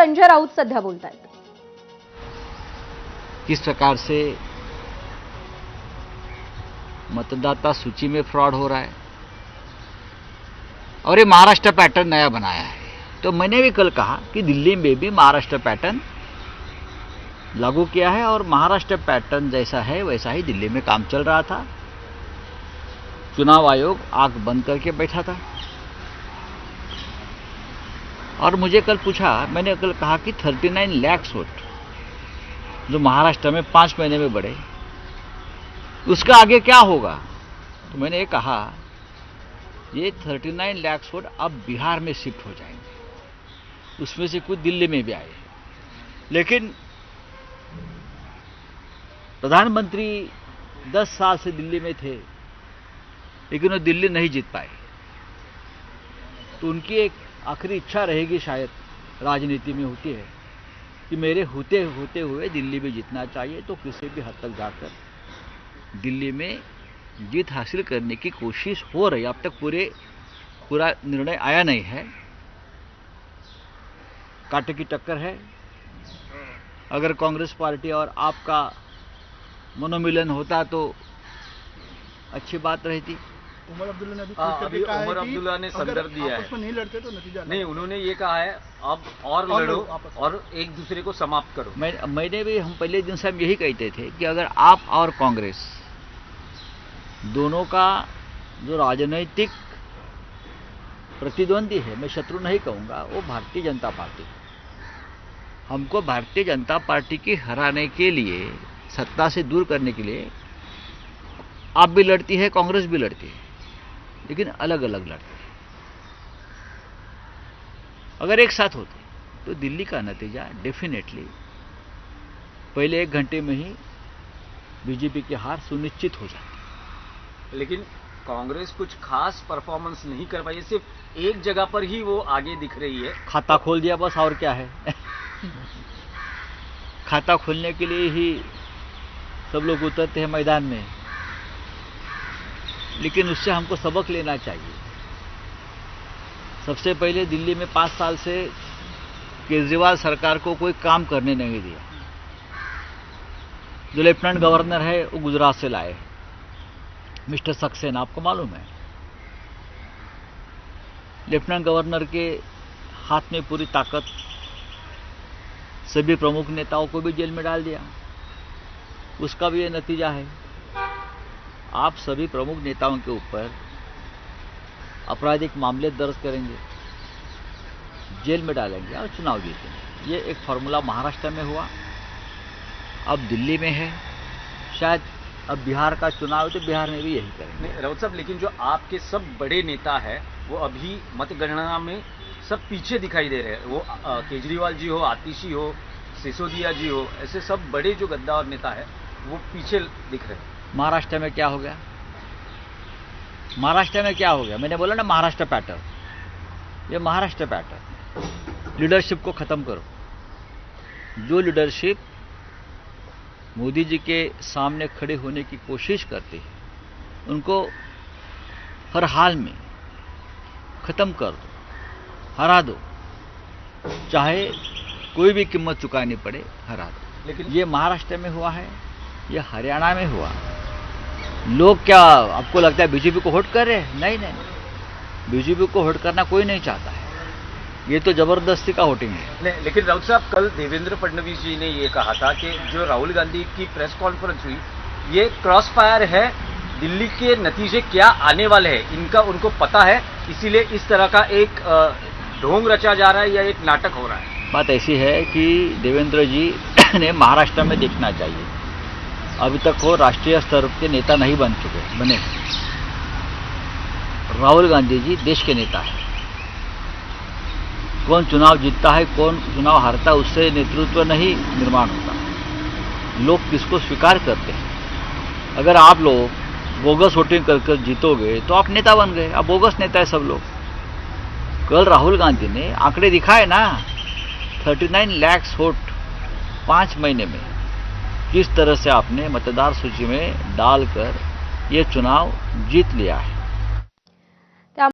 संजय राऊत सध्या बोलतायत। किस प्रकार से मतदाता सूची में फ्रॉड हो रहा है और ये महाराष्ट्र पैटर्न नया बनाया है। तो मैंने भी कल कहा कि दिल्ली में भी महाराष्ट्र पैटर्न लागू किया है और महाराष्ट्र पैटर्न जैसा है वैसा ही दिल्ली में काम चल रहा था। चुनाव आयोग आंख बंद करके बैठा था और मुझे कल पूछा, मैंने कल कहा कि 39 लाख वोट जो महाराष्ट्र में 5 महीने में बढ़े, उसका आगे क्या होगा। तो मैंने ये कहा ये 39 लाख वोट अब बिहार में शिफ्ट हो जाएंगे, उसमें से कुछ दिल्ली में भी आए। लेकिन प्रधानमंत्री 10 साल से दिल्ली में थे, लेकिन वो दिल्ली नहीं जीत पाए। तो उनकी एक आखिरी इच्छा रहेगी, शायद राजनीति में होती है, कि मेरे होते हुए दिल्ली में जीतना चाहिए। तो किसी भी हद तक जाकर दिल्ली में जीत हासिल करने की कोशिश हो रही है। अब तक पूरा निर्णय आया नहीं है, कांटे की टक्कर है। अगर कांग्रेस पार्टी और आपका मनोमिलन होता तो अच्छी बात रहती। उमर अब्दुल्ला ने अभी उमर अब्दुल्ला ने संदर्भ दिया है, नहीं लड़ते तो नतीजा नहीं। उन्होंने ये कहा है अब और लड़ो और एक दूसरे को समाप्त करो। मैंने भी, हम पहले दिन से हम यही कहते थे कि अगर आप और कांग्रेस दोनों का जो राजनीतिक प्रतिद्वंदी है, मैं शत्रु नहीं कहूंगा, वो भारतीय जनता पार्टी। हमको भारतीय जनता पार्टी की हराने के लिए, सत्ता से दूर करने के लिए आप भी लड़ती है, कांग्रेस भी लड़ती है, लेकिन अलग अलग लड़ते हैं। अगर एक साथ होते तो दिल्ली का नतीजा डेफिनेटली पहले 1 घंटे में ही बीजेपी की हार सुनिश्चित हो जाती। लेकिन कांग्रेस कुछ खास परफॉर्मेंस नहीं कर पाई, सिर्फ एक जगह पर ही वो आगे दिख रही है। खाता खोल दिया बस, और क्या है। खाता खोलने के लिए ही सब लोग उतरते हैं मैदान में, लेकिन उससे हमको सबक लेना चाहिए। सबसे पहले दिल्ली में 5 साल से केजरीवाल सरकार को कोई काम करने नहीं दिया। जो लेफ्टिनेंट गवर्नर है वो गुजरात से लाए, मिस्टर सक्सेना, आपको मालूम है। लेफ्टिनेंट गवर्नर के हाथ में पूरी ताकत, सभी प्रमुख नेताओं को भी जेल में डाल दिया। उसका भी ये नतीजा है। आप सभी प्रमुख नेताओं के ऊपर आपराधिक मामले दर्ज करेंगे, जेल में डालेंगे और चुनाव जीतेंगे। ये एक फॉर्मूला महाराष्ट्र में हुआ, अब दिल्ली में है, शायद अब बिहार का चुनाव है तो बिहार में भी यही करेंगे। राउत साहब, लेकिन जो आपके सब बड़े नेता है वो अभी मतगणना में सब पीछे दिखाई दे रहे हैं। वो केजरीवाल जी हो, आतिशी हो, सिसोदिया जी हो, ऐसे सब बड़े जो गद्दार नेता है वो पीछे दिख रहे हैं। महाराष्ट्र में क्या हो गया? महाराष्ट्र में क्या हो गया? मैंने बोला ना, महाराष्ट्र पैटर्न। ये महाराष्ट्र पैटर्न, लीडरशिप को खत्म करो। जो लीडरशिप मोदी जी के सामने खड़े होने की कोशिश करती है, उनको हर हाल में खत्म कर दो, हरा दो, चाहे कोई भी कीमत चुकानी पड़े, हरा दो। लेकिन ये महाराष्ट्र में हुआ है, ये हरियाणा में हुआ। लोग क्या आपको लगता है बीजेपी को वोट कर रहे हैं? नहीं, बीजेपी को वोट करना कोई नहीं चाहता है। ये तो जबरदस्ती का वोटिंग है। लेकिन राउत साहब, कल देवेंद्र फडणवीस जी ने ये कहा था कि जो राहुल गांधी की प्रेस कॉन्फ्रेंस हुई, ये क्रॉस फायर है, दिल्ली के नतीजे क्या आने वाले हैं इनका उनको पता है, इसीलिए इस तरह का एक ढोंग रचा जा रहा है या एक नाटक हो रहा है। बात ऐसी है कि देवेंद्र जी ने महाराष्ट्र में देखना चाहिए। अभी तक वो राष्ट्रीय स्तर के नेता नहीं बने। राहुल गांधी जी देश के नेता है। कौन चुनाव जीतता है, कौन चुनाव हारता है, उससे नेतृत्व नहीं निर्माण होता। लोग किसको स्वीकार करते हैं। अगर आप लोग बोगस वोटिंग कर जीतोगे तो आप नेता बन गए। आप बोगस नेता है सब लोग। कल राहुल गांधी ने आंकड़े दिखाए ना, 39 लाख वोट 5 महीने में किस तरह से आपने मतदार सूची में डालकर ये चुनाव जीत लिया है।